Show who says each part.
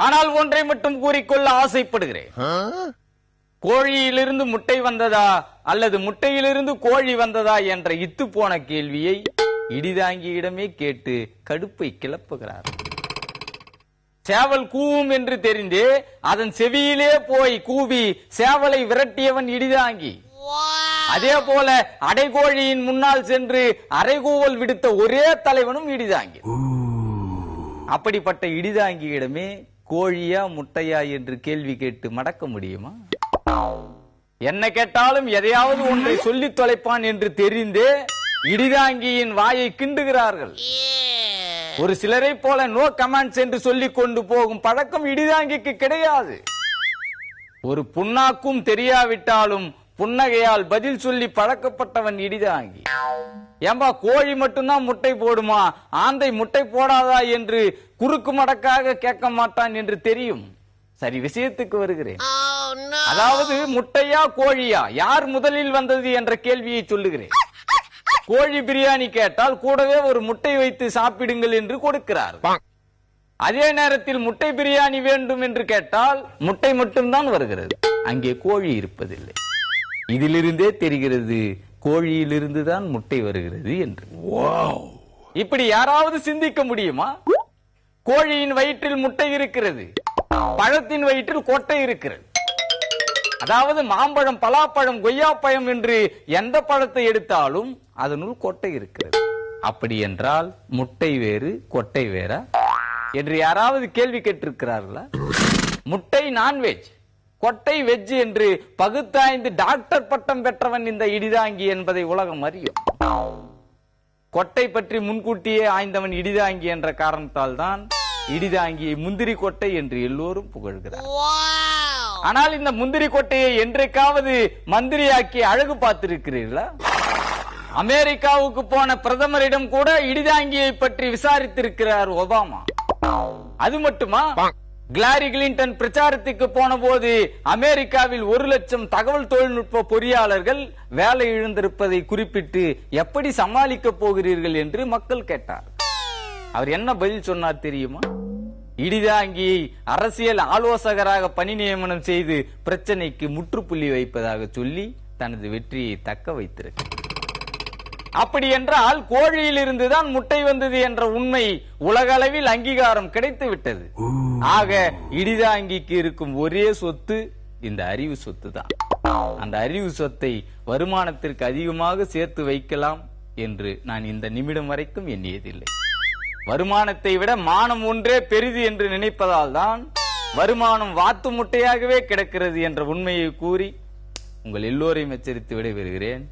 Speaker 1: ஆனால் ஒன்றை மட்டும் கூறிக்கொள்ள ஆசைப்படுகிறேன். கோழியிலிருந்து முட்டை வந்ததா அல்லது முட்டையிலிருந்து கோழி வந்ததா என்ற இத்து போன கேள்வியை இடிதாங்கியிடமே கேட்டு கடுப்பை கிளப்புகிறார். சேவல் கூவும் என்று தெரிந்தே அதன் செவியிலே போய் கூவி சேவலை விரட்டியவன் இடிதாங்கி. அதே போல அடைகோழியின் முன்னால் சென்று அரைகூவல் விடுத்த ஒரே தலைவனும் இடிதாங்கி. அப்படிப்பட்ட இடிதாங்கியிடமே கோழியா முட்டையா என்று கேள்வி கேட்டு மடக்க முடியுமா? என்ன கேட்டாலும் எதையாவது ஒன்றை சொல்லி தொலைப்பான் என்று தெரிந்தே இடிதாங்கியின் வாயை கிண்டுகிறார்கள். ஒரு சிலரை போல நோ கமெண்ட்ஸ் என்று சொல்லிக் கொண்டு போகும் பழக்கம் இடிதாங்கிக்கு கிடையாது. ஒரு புண்ணாக்கும் தெரியாவிட்டாலும் புன்னகையால் பதில் சொல்லி பழக்கப்பட்டவன் இடிதாங்கி. ஏம்பா கோழி மட்டும்தான் முட்டை போடுமா, ஆந்தை முட்டை போடாதா என்று குறுக்கு மடக்காக கேட்க மாட்டான் என்று தெரியும். சரி, விஷயத்துக்கு வருகிறேன். அதாவது முட்டையா கோழியா யார் முதலில் வந்தது என்ற கேள்வியை சொல்லுகிறேன். கோழி பிரியாணி கேட்டால் கூடவே ஒரு முட்டை வைத்து சாப்பிடுங்கள் என்று கொடுக்கிறார். அதே நேரத்தில் முட்டை பிரியாணி வேண்டும் என்று கேட்டால் முட்டை மட்டும்தான் வருகிறது, அங்கே கோழி இருப்பதில்லை. இதிலிருந்தே தெரிகிறது கோழியிலிருந்து தான் முட்டை வருகிறது என்று. இப்படி யாராவது சிந்திக்க முடியுமா? கோழியின் வயிற்றில் முட்டை இருக்கிறது, பழத்தின் வயிற்றில் கொட்டை இருக்கிறது. அதாவது மாம்பழம், பலாப்பழம், கொய்யாப்பழம் என்று எந்த பழத்தை எடுத்தாலும் அதனுள் கொட்டை இருக்கிறது. அப்படி என்றால் முட்டை வேறு கொட்டை வேறா என்று யாராவது கேள்வி கேட்டிருக்கிறார்களா? முட்டை நான்வெஜ், கொட்டை வெஜ் என்று பகுத்தாய்ந்து டாக்டர் பட்டம் பெற்றவன் இந்த இடிதாங்கி என்பதை உலகம் அறியும். கொட்டை பற்றி முன்கூட்டியே ஆய்ந்தவன் இடிதாங்கி என்ற காரணத்தால் தான் இடிதாங்கியை முந்திரி கொட்டை என்று எல்லோரும் புகழ்கிறார். ஆனால் இந்த முந்திரி கொட்டையை என்றைக்காவது மந்திரியாக்கி அழகு பார்த்திருக்கிறீர்களா? அமெரிக்காவுக்கு போன பிரதமரிடம் கூட இடிதாங்கியை பற்றி விசாரித்திருக்கிறார் ஒபாமா. அது மட்டுமா, கிளாரி கிளின்டன் பிரச்சாரத்துக்கு போன போது அமெரிக்காவில் 1 லட்சம் தகவல் தொழில்நுட்ப பொறியாளர்கள் வேலை இழந்திருப்பதை குறிப்பிட்டு எப்படி சமாளிக்க போகிறீர்கள் என்று மக்கள் கேட்டார். அவர் என்ன பதில் சொன்னார் தெரியுமா? இடிதாங்கியை அரசியல் ஆலோசகராக பணி நியமனம் செய்து பிரச்சனைக்கு முற்றுப்புள்ளி வைப்பதாக சொல்லி தனது வெற்றியை தக்க வைத்திருக்கிறார். அப்படி என்றால் கோழியில் இருந்துதான் முட்டை வந்தது என்ற உண்மை உலக அளவில் அங்கீகாரம் கிடைத்து விட்டது. ஆக இடிதாங்கிக்கு இருக்கும் ஒரே சொத்து இந்த அறிவு சொத்து தான். அந்த அறிவு சொத்தை வருமானத்திற்கு அதிகமாக சேர்த்து வைக்கலாம் என்று நான் இந்த நிமிடம் வரைக்கும் எண்ணியதில்லை. வருமானத்தை விட மானம் ஒன்றே பெரிது என்று நினைப்பதால் தான் வருமானம் வாத்து முட்டையாகவே கிடக்கிறது என்ற உண்மையை கூறி உங்கள் எல்லோரையும் எச்சரித்து விடைபெறுகிறேன்.